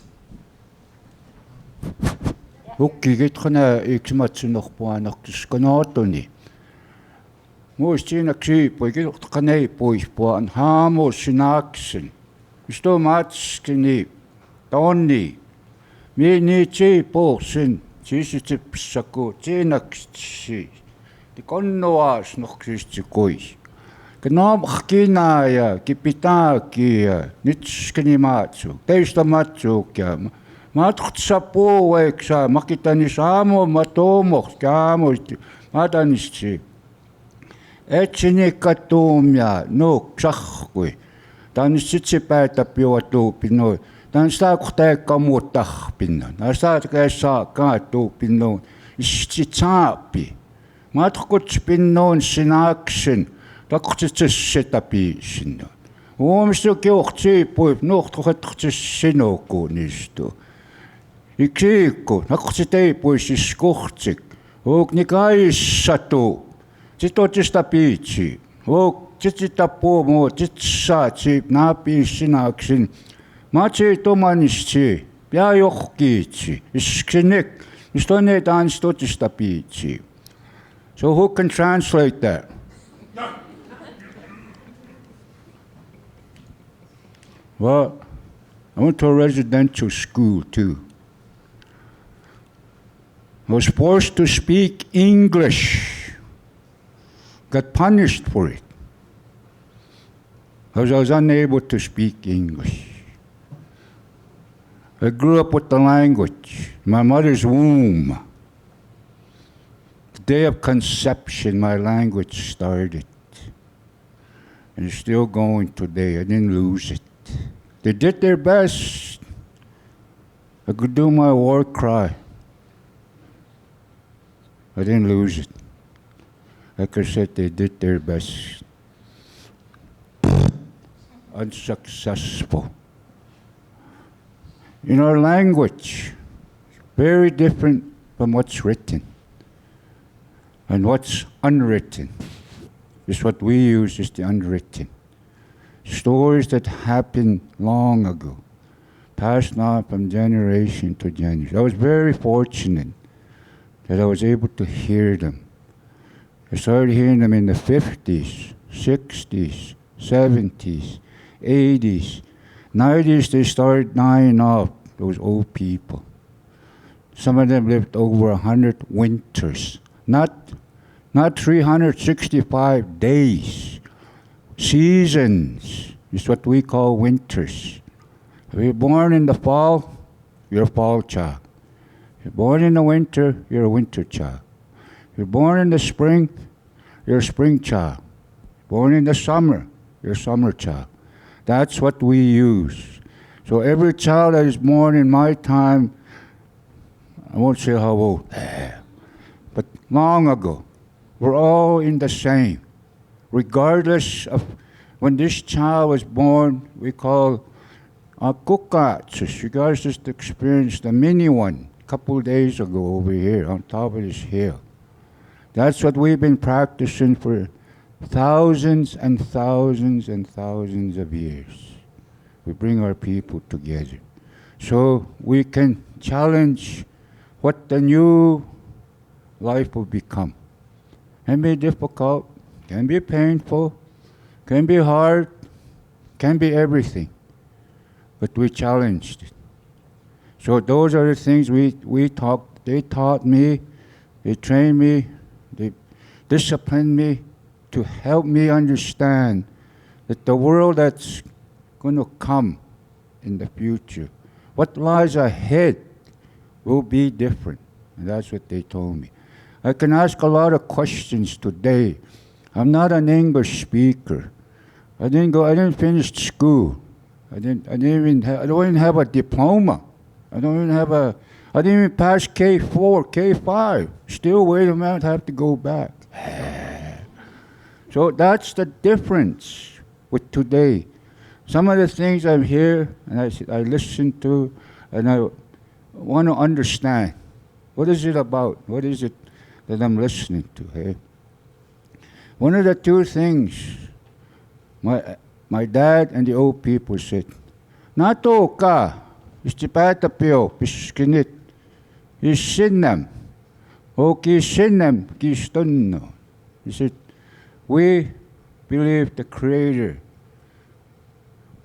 Okay, getkhana ikmatsunorpuanartuskanotuni. Muistinaksi poikirqanei poispuan haamo sinaksin. Istomatskini tonni. Minichi porsin chisitipsaku tinakshi. Tikonnoas noksistikoi. Knom khkinaya kipitakia nitskinimatsu. Teistamatsu kiam. Matqtsapo weksa makitanisamo matomo kamo matanischi. Etsinikatumia no ksakhui. Tanissitsipäätä piuatuupinoi. Tan staaqtaakkamuuttарpinna. Nastaaqaassaaqaatuupinnuun issitsaapi. Matqutspinnuun sinaaksin taqtitsissitapiisinnu. Uumstu kiuqtiippuip nuuqtuqatqtissinuukuunistu. Ikiikku naqtiteipuisiskuqtik. Uuknikaissatu. Titotistapiitsi. Titsitapuumu titsaati naapiissinaaksin. Matsi tumanissi. Piajohkiitsi. Iskinik. Istone taanstutistapiitsi. So who can translate that? Well, I went to a residential school too. I was forced to speak English. Got punished for it. Because I was unable to speak English. I grew up with the language. My mother's womb. The day of conception, my language started. And it's still going today. I didn't lose it. They did their best. I could do my war cry. I didn't lose it. Like I said, they did their best. Unsuccessful. In our language, very different from what's written. And what's unwritten is what we use is the unwritten. Stories that happened long ago, passed on from generation to generation. I was very fortunate that I was able to hear them. I started hearing them in the 50s, 60s, 70s, 80s, 90s. They started dying off, those old people. Some of them lived over 100 winters, not 365 days. Seasons is what we call winters. If you're born in the fall, you're a fall child. If you're born in the winter, you're a winter child. If you're born in the spring, you're a spring child. Born in the summer, you're a summer child. That's what we use. So every child that is born in my time, I won't say how old, but long ago, we're all in the same. Regardless of when this child was born, we call kukatsus. You guys just experienced the mini one a couple days ago over here on top of this hill. That's what we've been practicing for thousands and thousands and thousands of years. We bring our people together. So we can challenge what the new life will become. Can be difficult, can be painful, can be hard, can be everything. But we challenged it. So those are the things we talked. They taught me, they trained me, they disciplined me to help me understand that the world that's going to come in the future, what lies ahead will be different. And that's what they told me. I can ask a lot of questions today. I'm not an English speaker. I didn't finish school. I don't even have a diploma. I didn't even pass K4, K5. Still wait a minute, have to go back. So that's the difference with today. Some of the things I'm here and I listen to and I want to understand. What is it about? What is it that I'm listening to? Hey? One of the two things my dad and the old people said, Nato ka, istipatapyo, piskinit, isinam, o kisinam, kistunno. He said, we believe the Creator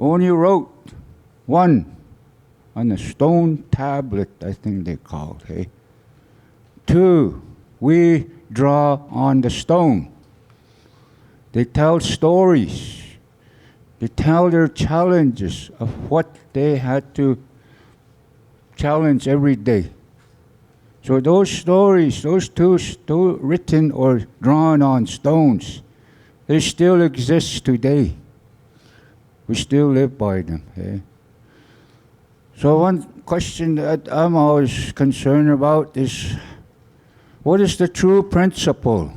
only wrote one on a stone tablet, I think they called, hey? 2, we draw on the stone. They tell stories. They tell their challenges of what they had to challenge every day. So those stories, those two written or drawn on stones, they still exist today. We still live by them. Eh? So one question that I'm always concerned about is, what is the true principle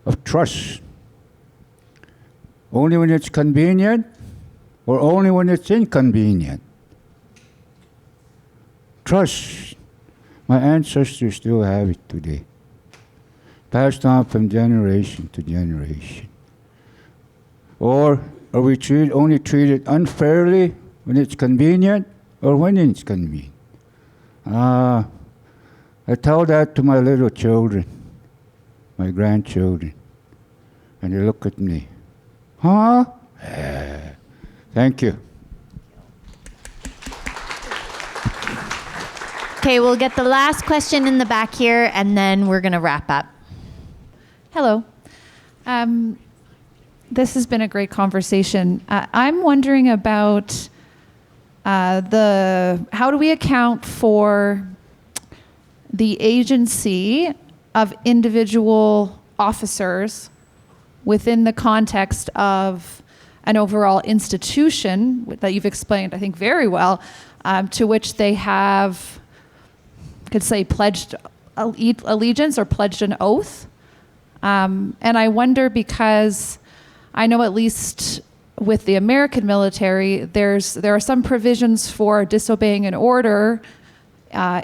of trust? Only when it's convenient or only when it's inconvenient? Trust. My ancestors still have it today. Passed on from generation to generation. Or are we only treated unfairly when it's convenient or when it's convenient? I tell that to my little children, my grandchildren, and they look at me. Huh? Thank you. Okay, we'll get the last question in the back here, and then we're going to wrap up. Hello. This has been a great conversation. I'm wondering about how do we account for the agency of individual officers within the context of an overall institution that you've explained, I think, very well, to which they have, could say, pledged allegiance or pledged an oath. And I wonder, because I know at least with the American military, there are some provisions for disobeying an order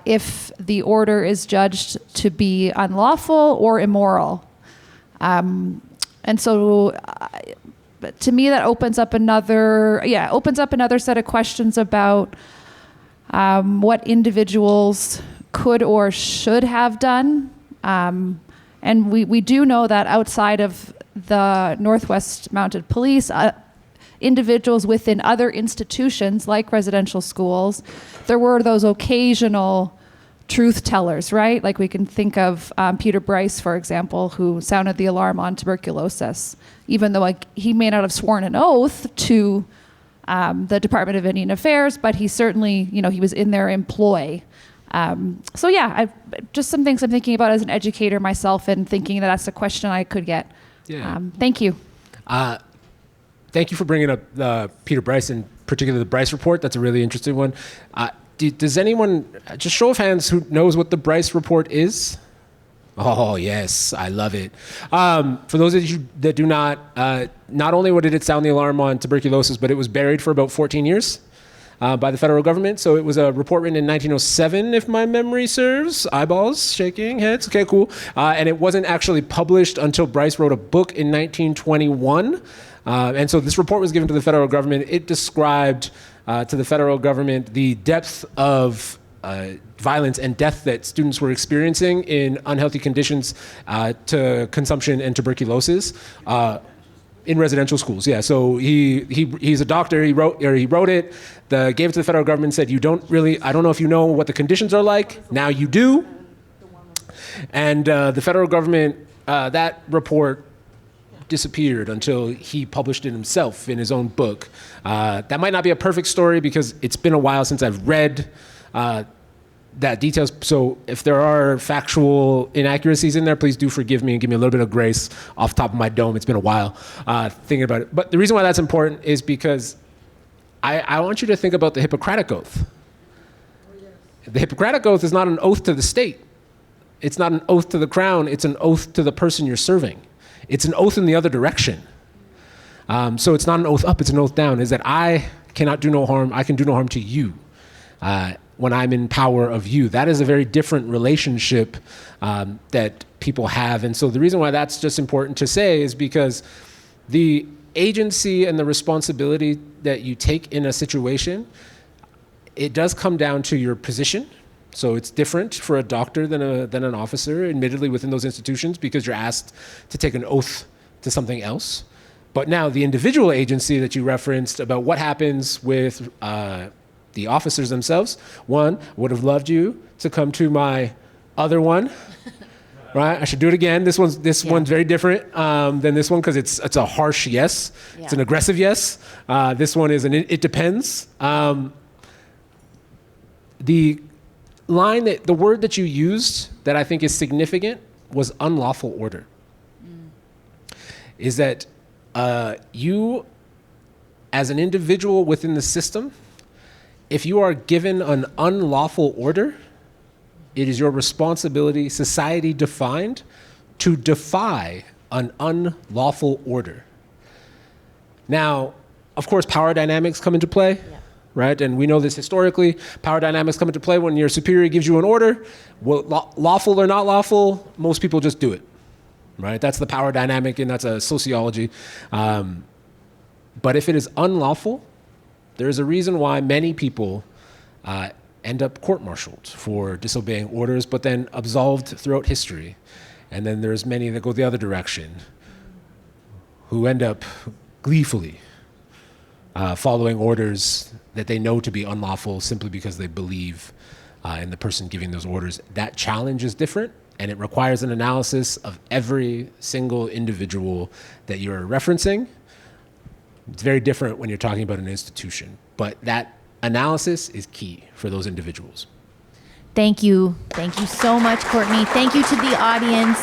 if the order is judged to be unlawful or immoral. And so to me, that opens up another set of questions about what individuals could or should have done. And we do know that outside of the Northwest Mounted Police, individuals within other institutions like residential schools, there were those occasional truth tellers, right? Like we can think of Peter Bryce, for example, who sounded the alarm on tuberculosis, even though he may not have sworn an oath to the Department of Indian Affairs, but he certainly, he was in their employ. So yeah, just some things I'm thinking about as an educator myself, and thinking that that's a question I could get. Yeah. Thank you. Thank you for bringing up Peter Bryce, in particular the Bryce Report. That's a really interesting one. Does anyone, just show of hands, who knows what the Bryce Report is? Oh, yes, I love it. For those of you that do not only did it sound the alarm on tuberculosis, but it was buried for about 14 years by the federal government. So it was a report written in 1907, if my memory serves. Eyeballs, shaking heads. Okay, cool. And it wasn't actually published until Bryce wrote a book in 1921. And so this report was given to the federal government. It described to the federal government the depth of violence and death that students were experiencing in unhealthy conditions to consumption and tuberculosis in residential schools. Yeah, so he's a doctor. He wrote it, gave it to the federal government, said, I don't know if you know what the conditions are like. Now you do. And the federal government, that report disappeared until he published it himself in his own book. That might not be a perfect story because it's been a while since I've read that details. So if there are factual inaccuracies in there, please do forgive me and give me a little bit of grace off the top of my dome. It's been a while thinking about it. But the reason why that's important is because I want you to think about the Hippocratic Oath. The Hippocratic Oath is not an oath to the state. It's not an oath to the crown. It's an oath to the person you're serving. It's an oath in the other direction. So it's not an oath up, it's an oath down, is that I cannot do no harm, I can do no harm to you when I'm in power of you. That is a very different relationship that people have. And so the reason why that's just important to say is because the agency and the responsibility that you take in a situation, it does come down to your position. So it's different for a doctor than an officer, admittedly, within those institutions, because you're asked to take an oath to something else. But now the individual agency that you referenced about what happens with the officers themselves, one, would have loved you to come to my other one, right? I should do it again. This one's very different than this one because it's a harsh yes. Yeah. It's an aggressive yes. This one is it depends. The word that you used that I think is significant was unlawful order. Is that you, as an individual within the system, if you are given an unlawful order, it is your responsibility, society defined, to defy an unlawful order. Now, of course, power dynamics come into play. Yeah. Right? And we know this historically. Power dynamics come into play when your superior gives you an order. Well, lawful or not lawful, most people just do it. Right? That's the power dynamic, and that's a sociology. But if it is unlawful, there's a reason why many people end up court-martialed for disobeying orders, but then absolved throughout history. And then there's many that go the other direction, who end up gleefully following orders that they know to be unlawful simply because they believe in the person giving those orders. That challenge is different, and it requires an analysis of every single individual that you're referencing. It's very different when you're talking about an institution, but that analysis is key for those individuals. Thank you. Thank you so much, Courtney. Thank you to the audience.